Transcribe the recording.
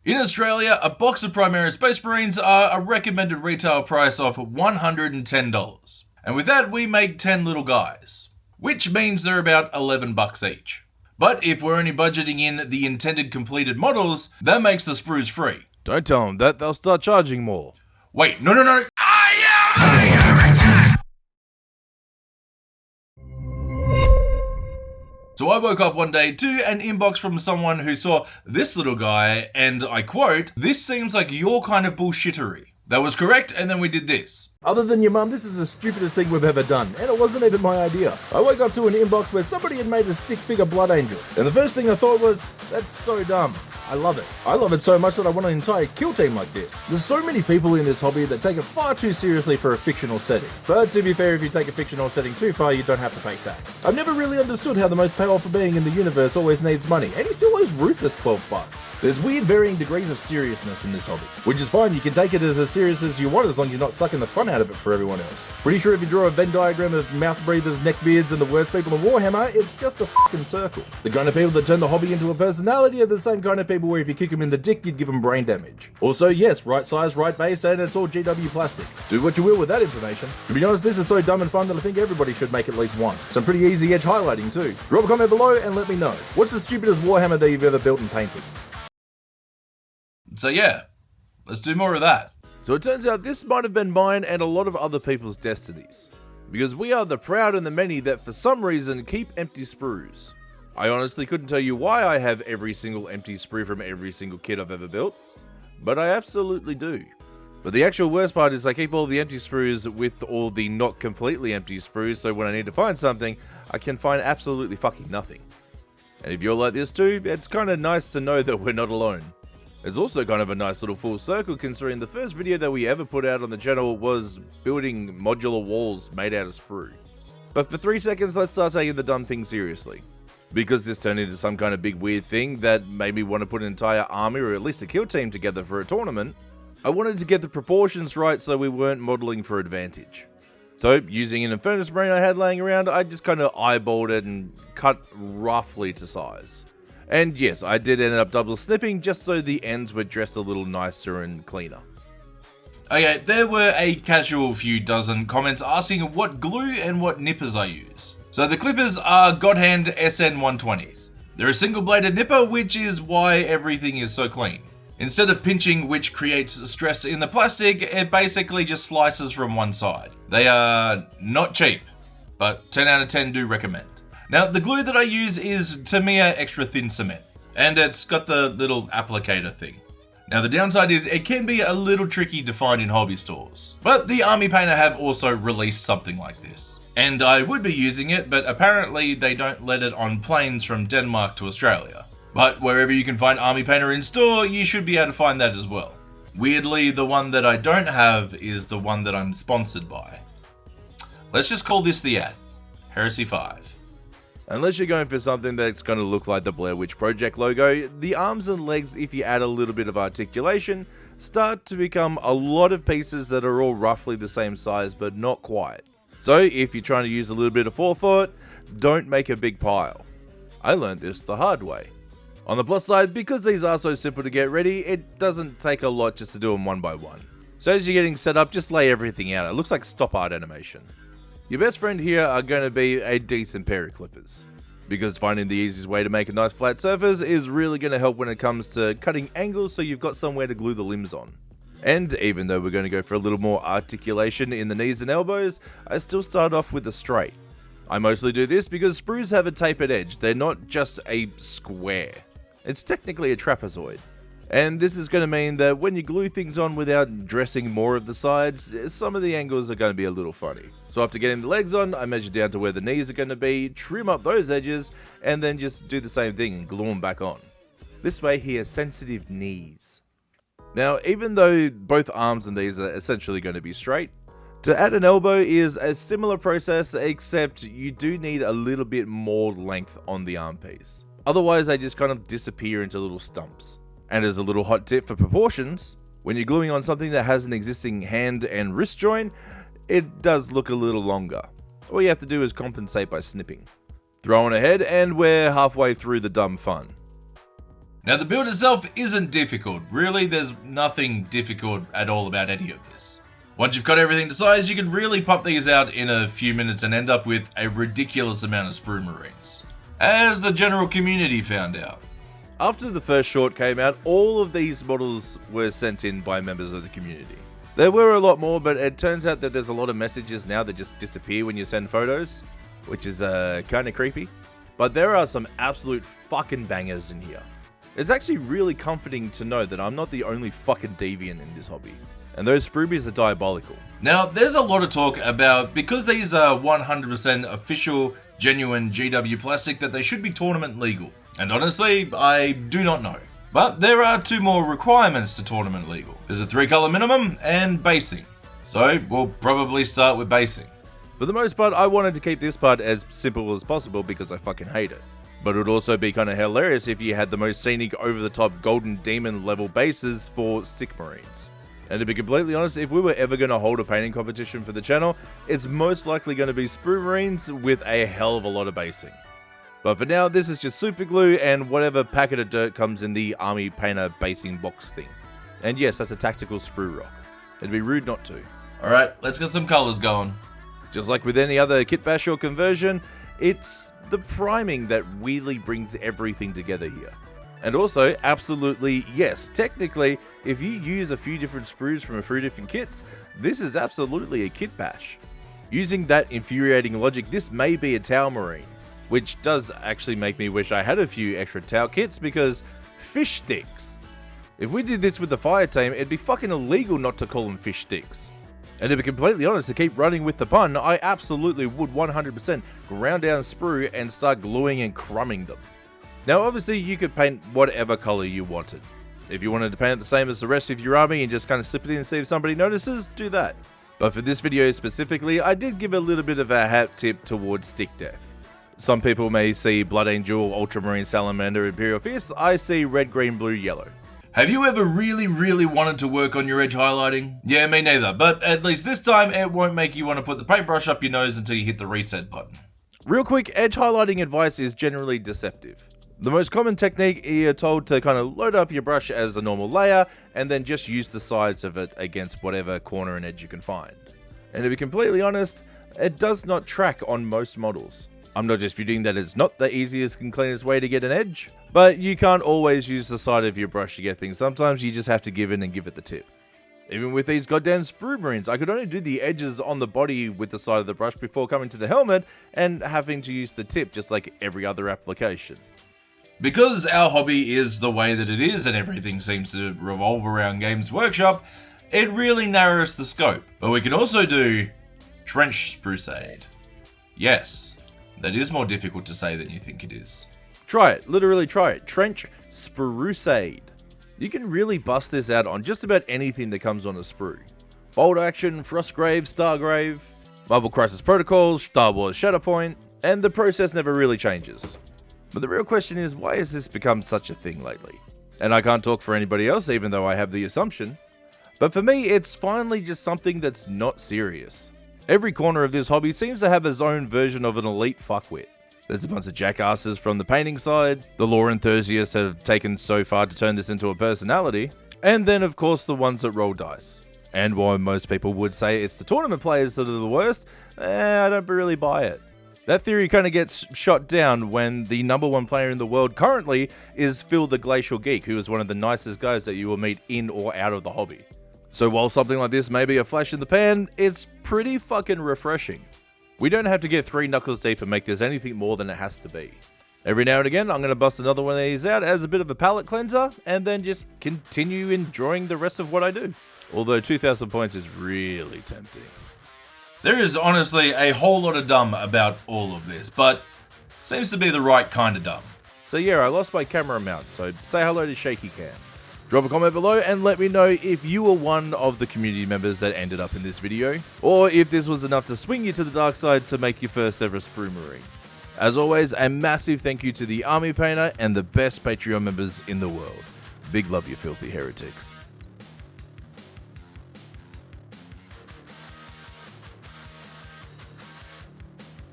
In Australia, a box of Primaris Space Marines are a recommended retail price of $110. And with that, we make 10 little guys, which means they're about $11 each. But if we're only budgeting in the intended completed models, that makes the sprues free. Don't tell them that, they'll start charging more. Wait, no. So I woke up one day to an inbox from someone who saw this little guy, and I quote, "This seems like your kind of bullshittery." That was correct, and then we did this. Other than your mum, this is the stupidest thing we've ever done, and it wasn't even my idea. I woke up to an inbox where somebody had made a stick figure blood angel, and the first thing I thought was, that's so dumb. I love it. I love it so much that I want an entire kill team like this. There's so many people in this hobby that take it far too seriously for a fictional setting. But to be fair, if you take a fictional setting too far, you don't have to pay tax. I've never really understood how the most powerful being in the universe always needs money, and he still owes Rufus $12. There's weird varying degrees of seriousness in this hobby, which is fine. You can take it as serious as you want as long as you're not sucking the fun out of it for everyone else. Pretty sure if you draw a Venn diagram of mouth breathers, neckbeards, and the worst people in Warhammer, it's just a fucking circle. The kind of people that turn the hobby into a personality are the same kind of people where if you kick them in the dick, you'd give them brain damage. Also, yes, right size, right base, and it's all GW plastic. Do what you will with that information. To be honest, this is so dumb and fun that I think everybody should make at least one. Some pretty easy edge highlighting too. Drop a comment below and let me know. What's the stupidest Warhammer that you've ever built and painted? So yeah, let's do more of that. So it turns out this might have been mine and a lot of other people's destinies. Because we are the proud and the many that for some reason keep empty sprues. I honestly couldn't tell you why I have every single empty sprue from every single kit I've ever built, but I absolutely do. But the actual worst part is I keep all the empty sprues with all the not completely empty sprues, so when I need to find something, I can find absolutely fucking nothing. And if you're like this too, it's kind of nice to know that we're not alone. It's also kind of a nice little full circle considering the first video that we ever put out on the channel was building modular walls made out of sprue. But for 3 seconds, let's start taking the dumb thing seriously. Because this turned into some kind of big weird thing that made me want to put an entire army or at least a kill team together for a tournament, I wanted to get the proportions right so we weren't modeling for advantage. So using an Infernus Marine I had laying around, I just kind of eyeballed it and cut roughly to size. And yes, I did end up double snipping just so the ends were dressed a little nicer and cleaner. Okay, there were a casual few dozen comments asking what glue and what nippers I use. So the clippers are Godhand SN120s. They're a single-bladed nipper, which is why everything is so clean. Instead of pinching, which creates stress in the plastic, it basically just slices from one side. They are not cheap, but 10 out of 10 do recommend. Now, the glue that I use is Tamiya Extra Thin Cement, and it's got the little applicator thing. Now, the downside is it can be a little tricky to find in hobby stores, but the Army Painter have also released something like this. And I would be using it, but apparently they don't let it on planes from Denmark to Australia. But wherever you can find Army Painter in store, you should be able to find that as well. Weirdly, the one that I don't have is the one that I'm sponsored by. Let's just call this the ad. Heresy 5. Unless you're going for something that's going to look like the Blair Witch Project logo, the arms and legs, if you add a little bit of articulation, start to become a lot of pieces that are all roughly the same size, but not quite. So if you're trying to use a little bit of forethought, don't make a big pile. I learned this the hard way. On the plus side, because these are so simple to get ready, it doesn't take a lot just to do them one by one. So as you're getting set up, just lay everything out. It looks like stop art animation. Your best friend here are going to be a decent pair of clippers, because finding the easiest way to make a nice flat surface is really going to help when it comes to cutting angles so you've got somewhere to glue the limbs on. And even though we're going to go for a little more articulation in the knees and elbows, I still start off with a straight. I mostly do this because sprues have a tapered edge, they're not just a square. It's technically a trapezoid. And this is going to mean that when you glue things on without dressing more of the sides, some of the angles are going to be a little funny. So after getting the legs on, I measure down to where the knees are going to be, trim up those edges, and then just do the same thing and glue them back on. This way he has sensitive knees. Now, even though both arms and these are essentially going to be straight, to add an elbow is a similar process, except you do need a little bit more length on the arm piece. Otherwise, they just kind of disappear into little stumps. And as a little hot tip for proportions, when you're gluing on something that has an existing hand and wrist joint, it does look a little longer. All you have to do is compensate by snipping. Throw on ahead and we're halfway through the dumb fun. Now the build itself isn't difficult. Really, there's nothing difficult at all about any of this. Once you've got everything to size, you can really pop these out in a few minutes and end up with a ridiculous amount of sprue marines, as the general community found out. After the first short came out, all of these models were sent in by members of the community. There were a lot more, but it turns out that there's a lot of messages now that just disappear when you send photos, which is kind of creepy. But there are some absolute fucking bangers in here. It's actually really comforting to know that I'm not the only fucking deviant in this hobby. And those spruebies are diabolical. Now, there's a lot of talk about, because these are 100% official, genuine GW plastic, that they should be tournament legal. And honestly, I do not know. But there are 2 more requirements to tournament legal. There's a 3-color minimum and basing. So we'll probably start with basing. For the most part, I wanted to keep this part as simple as possible because I fucking hate it. But it would also be kind of hilarious if you had the most scenic, over-the-top golden demon level bases for stick marines. And to be completely honest, if we were ever going to hold a painting competition for the channel, it's most likely going to be sprue marines with a hell of a lot of basing. But for now, this is just super glue and whatever packet of dirt comes in the army painter basing box thing. And yes, that's a tactical sprue rock. It'd be rude not to. Alright, let's get some colors going. Just like with any other kit bash or conversion, it's the priming that weirdly brings everything together here. And also, absolutely, yes, technically, if you use a few different sprues from a few different kits, this is absolutely a kit bash. Using that infuriating logic, this may be a Tau Marine, which does actually make me wish I had a few extra Tau kits because fish sticks. If we did this with the fire team, it'd be fucking illegal not to call them fish sticks. And to be completely honest, to keep running with the pun, I absolutely would 100% ground down sprue and start gluing and crumbing them. Now obviously you could paint whatever color you wanted. If you wanted to paint it the same as the rest of your army and just kind of slip it in and see if somebody notices, do that. But for this video specifically, I did give a little bit of a hat tip towards stick death. Some people may see Blood Angel, Ultramarine Salamander, Imperial Fist. I see red, green, blue, yellow. Have you ever really wanted to work on your edge highlighting? Yeah, me neither, but at least this time it won't make you want to put the paintbrush up your nose until you hit the reset button. Real quick, edge highlighting advice is generally deceptive. The most common technique, you're told to kind of load up your brush as a normal layer and then just use the sides of it against whatever corner and edge you can find. And to be completely honest, it does not track on most models. I'm not disputing that it's not the easiest and cleanest way to get an edge, but you can't always use the side of your brush to get things. Sometimes you just have to give in and give it the tip. Even with these goddamn sprue marines, I could only do the edges on the body with the side of the brush before coming to the helmet and having to use the tip just like every other application. Because our hobby is the way that it is and everything seems to revolve around Games Workshop, it really narrows the scope. But we can also do Trench Sprucade. Yes, that is more difficult to say than you think it is. Try it, literally try it. Trench Sprucade. You can really bust this out on just about anything that comes on a sprue. Bolt Action, Frostgrave, Stargrave, Marvel Crisis Protocol, Star Wars Shatterpoint, and the process never really changes. But the real question is, why has this become such a thing lately? And I can't talk for anybody else, even though I have the assumption. But for me, it's finally just something that's not serious. Every corner of this hobby seems to have its own version of an elite fuckwit. There's a bunch of jackasses from the painting side, the lore enthusiasts have taken so far to turn this into a personality, and then of course the ones that roll dice. And while most people would say it's the tournament players that are the worst, I don't really buy it. That theory kind of gets shot down when the #1 player in the world currently is Phil the Glacial Geek, who is one of the nicest guys that you will meet in or out of the hobby. So while something like this may be a flash in the pan, it's pretty fucking refreshing. We don't have to get 3 knuckles deep and make this anything more than it has to be. Every now and again, I'm going to bust another one of these out as a bit of a palate cleanser, and then just continue enjoying the rest of what I do. Although 2,000 points is really tempting. There is honestly a whole lot of dumb about all of this, but seems to be the right kind of dumb. So yeah, I lost my camera mount, so say hello to Shaky Cam. Drop a comment below and let me know if you were one of the community members that ended up in this video, or if this was enough to swing you to the dark side to make your first ever sprue marine. As always, a massive thank you to the Army Painter and the best Patreon members in the world. Big love, you filthy heretics.